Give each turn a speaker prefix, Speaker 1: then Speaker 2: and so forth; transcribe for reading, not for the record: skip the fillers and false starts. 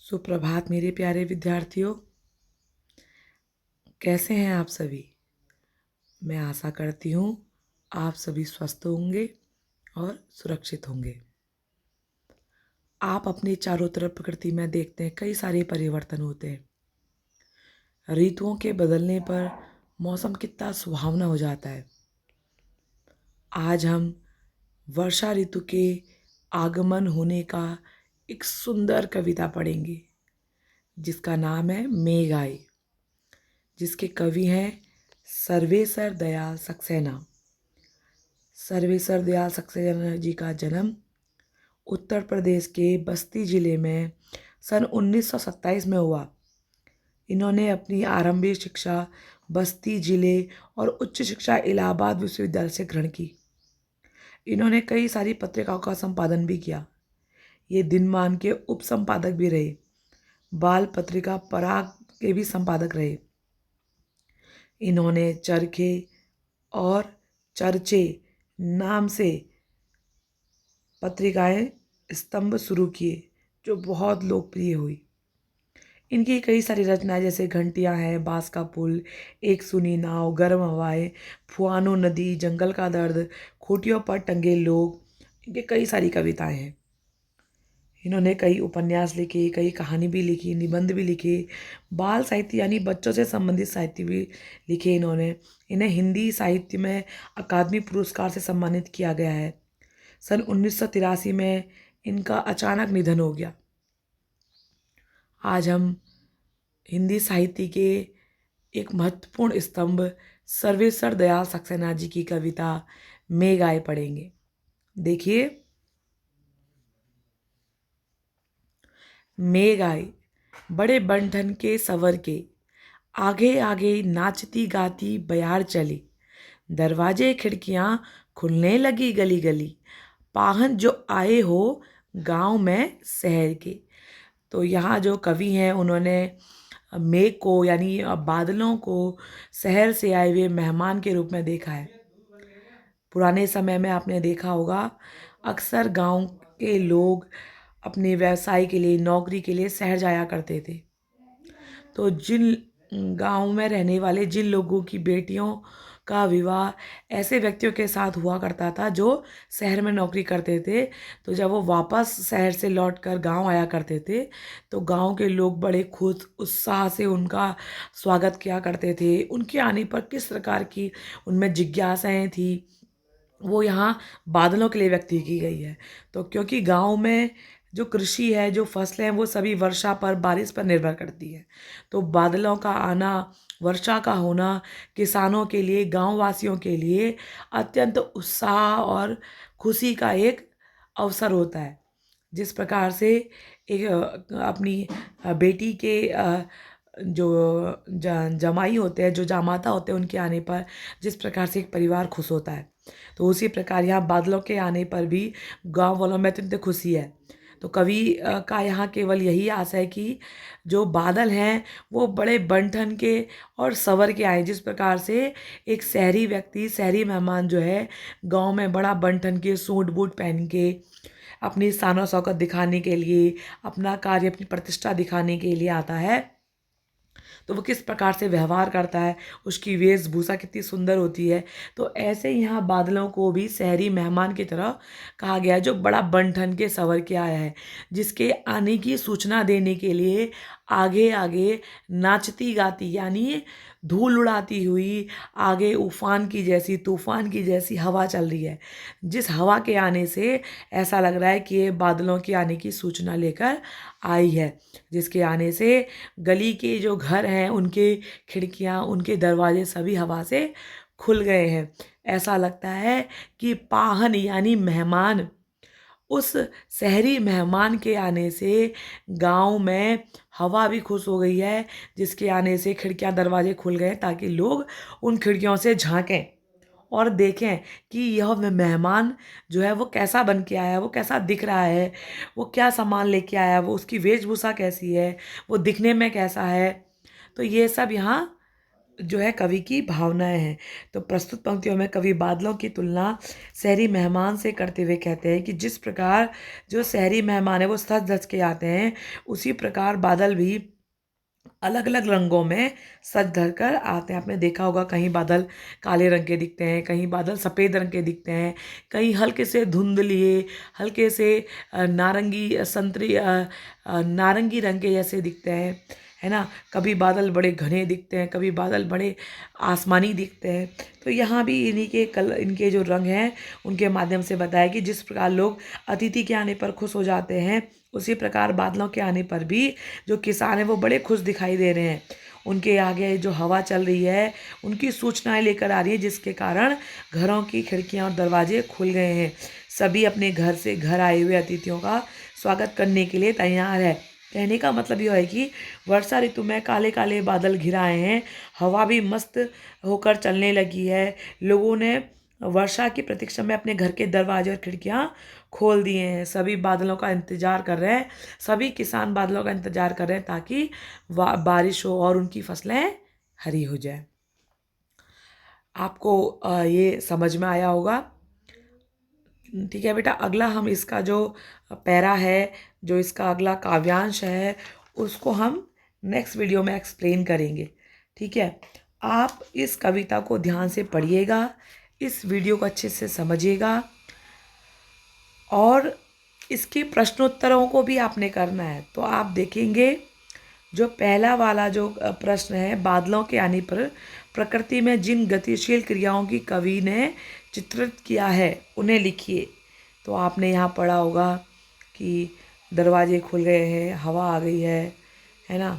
Speaker 1: सुप्रभात मेरे प्यारे विद्यार्थियों, कैसे हैं आप सभी। मैं आशा करती हूँ आप सभी स्वस्थ होंगे और सुरक्षित होंगे। आप अपने चारों तरफ प्रकृति में देखते हैं कई सारे परिवर्तन होते हैं। ऋतुओं के बदलने पर मौसम कितना सुहावना हो जाता है। आज हम वर्षा ऋतु के आगमन होने का एक सुंदर कविता पढ़ेंगे जिसका नाम है मेघ आई, जिसके कवि हैं सर्वेसर दयाल सक्सेना। सर्वेसर दयाल सक्सेना जी का जन्म उत्तर प्रदेश के बस्ती जिले में सन 1927 में हुआ। इन्होंने अपनी आरंभिक शिक्षा बस्ती जिले और उच्च शिक्षा इलाहाबाद विश्वविद्यालय से ग्रहण की। इन्होंने कई सारी पत्रिकाओं का संपादन भी किया। ये दिनमान के उप संपादक भी रहे। बाल पत्रिका पराग के भी संपादक रहे। इन्होंने चरखे और चर्चे नाम से पत्रिकाएं स्तंभ शुरू किए जो बहुत लोकप्रिय हुई। इनकी कई सारी रचनाएं जैसे घंटियां हैं, बांस का पुल, एक सुनी नाव, गर्म हवाएं, फुआनो नदी, जंगल का दर्द, खूंटियों पर टंगे लोग, इनकी कई सारी कविताएं हैं। इन्होंने कई उपन्यास लिखे, कई कहानी भी लिखी, निबंध भी लिखे, बाल साहित्य यानी बच्चों से संबंधित साहित्य भी लिखे। इन्हें हिंदी साहित्य में अकादमी पुरस्कार से सम्मानित किया गया है। सन 1983 में इनका अचानक निधन हो गया। आज हम हिंदी साहित्य के एक महत्वपूर्ण स्तंभ सर्वेसर दयाल सक्सेना जी की कविता मेघ आई पढ़ेंगे। देखिए, मेघ आई बड़े बंठन के सवर के, आगे आगे नाचती गाती बयार चली, दरवाजे खिड़कियां खुलने लगी गली गली, पाहन जो आए हो गांव में शहर के। तो यहाँ जो कवि हैं उन्होंने मेघ को यानी बादलों को शहर से आए हुए मेहमान के रूप में देखा है। पुराने समय में आपने देखा होगा अक्सर गांव के लोग अपने व्यवसाय के लिए, नौकरी के लिए शहर जाया करते थे। तो जिन गांव में रहने वाले जिन लोगों की बेटियों का विवाह ऐसे व्यक्तियों के साथ हुआ करता था जो शहर में नौकरी करते थे, तो जब वो वापस शहर से लौटकर गांव आया करते थे तो गांव के लोग बड़े खुश उत्साह से उनका स्वागत किया करते थे। उनके आने पर किस प्रकार की उनमें जिज्ञासाएं थी वो यहाँ बादलों के लिए व्यक्त की गई है। तो क्योंकि गांव में जो कृषि है, जो फसलें हैं, वो सभी वर्षा पर, बारिश पर निर्भर करती है। तो बादलों का आना, वर्षा का होना किसानों के लिए, गांव वासियों के लिए अत्यंत उत्साह और खुशी का एक अवसर होता है। जिस प्रकार से एक अपनी बेटी के जो जमाई होते हैं, जो जामाता होते हैं, उनके आने पर जिस प्रकार से एक परिवार खुश होता है, तो उसी प्रकार यहाँ बादलों के आने पर भी गांव वालों में अत्यंत खुशी है। तो कवि का यहाँ केवल यही आशा है कि जो बादल हैं वो बड़े बन के और संवर के आए। जिस प्रकार से एक शहरी व्यक्ति, शहरी मेहमान जो है गांव में बड़ा बन के सूट बूट पहन के अपनी शान और शौकत दिखाने के लिए, अपना कार्य, अपनी प्रतिष्ठा दिखाने के लिए आता है, तो वो किस प्रकार से व्यवहार करता है, उसकी वेशभूषा कितनी सुंदर होती है। तो ऐसे ही यहाँ बादलों को भी शहरी मेहमान की तरह कहा गया है जो बड़ा बन ठन के संवर के आया है, जिसके आने की सूचना देने के लिए आगे आगे नाचती गाती यानी धूल उड़ाती हुई आगे उफान की जैसी, तूफान की जैसी हवा चल रही है। जिस हवा के आने से ऐसा लग रहा है कि ये बादलों के आने की सूचना लेकर आई है, जिसके आने से गली के जो घर हैं उनके खिड़कियां, उनके दरवाजे सभी हवा से खुल गए हैं। ऐसा लगता है कि पाहन यानी मेहमान, उस शहरी मेहमान के आने से गांव में हवा भी खुश हो गई है, जिसके आने से खिड़कियां दरवाजे खुल गए ताकि लोग उन खिड़कियों से झांकें और देखें कि यह मेहमान जो है वो कैसा बन के आया है, वो कैसा दिख रहा है, वो क्या सामान लेके आया है, वो उसकी वेशभूषा कैसी है, वो दिखने में कैसा है। तो ये सब यहाँ जो है कवि की भावनाएं हैं। तो प्रस्तुत पंक्तियों में कवि बादलों की तुलना शहरी मेहमान से करते हुए कहते हैं कि जिस प्रकार जो शहरी मेहमान है वो सज धज के आते हैं, उसी प्रकार बादल भी अलग अलग रंगों में सज धर कर आते हैं। आपने देखा होगा कहीं बादल काले रंग के दिखते हैं, कहीं बादल सफ़ेद रंग के दिखते हैं, कहीं हल्के से धुंधलिए, हल्के से नारंगी संतरी नारंगी रंग के जैसे दिखते हैं, है ना। कभी बादल बड़े घने दिखते हैं, कभी बादल बड़े आसमानी दिखते हैं। तो यहाँ भी इनके जो रंग हैं उनके माध्यम से बताया कि जिस प्रकार लोग अतिथि के आने पर खुश हो जाते हैं, उसी प्रकार बादलों के आने पर भी जो किसान हैं वो बड़े खुश दिखाई दे रहे हैं। उनके आगे जो हवा चल रही है उनकी सूचनाएं लेकर आ रही है, जिसके कारण घरों की खिड़कियां और दरवाजे खुल गए हैं। सभी अपने घर से घर आए हुए अतिथियों का स्वागत करने के लिए तैयार है। कहने का मतलब यह है कि वर्षा ऋतु में काले काले बादल घिराए हैं, हवा भी मस्त होकर चलने लगी है। लोगों ने वर्षा की प्रतीक्षा में अपने घर के दरवाजे और खिड़कियां खोल दिए हैं। सभी बादलों का इंतजार कर रहे हैं, सभी किसान बादलों का इंतजार कर रहे हैं ताकि बारिश हो और उनकी फसलें हरी हो जाए। आपको ये समझ में आया होगा। ठीक है बेटा, अगला हम इसका जो पैरा है, जो इसका अगला काव्यांश है, उसको हम नेक्स्ट वीडियो में एक्सप्लेन करेंगे। ठीक है, आप इस कविता को ध्यान से पढ़िएगा, इस वीडियो को अच्छे से समझिएगा और इसके प्रश्नोत्तरों को भी आपने करना है। तो आप देखेंगे जो पहला वाला जो प्रश्न है, बादलों के आने पर प्रकृति में जिन गतिशील क्रियाओं की कवि ने चित्रित किया है उन्हें लिखिए। तो आपने यहाँ पढ़ा होगा कि दरवाजे खुल गए हैं, हवा आ गई है ना,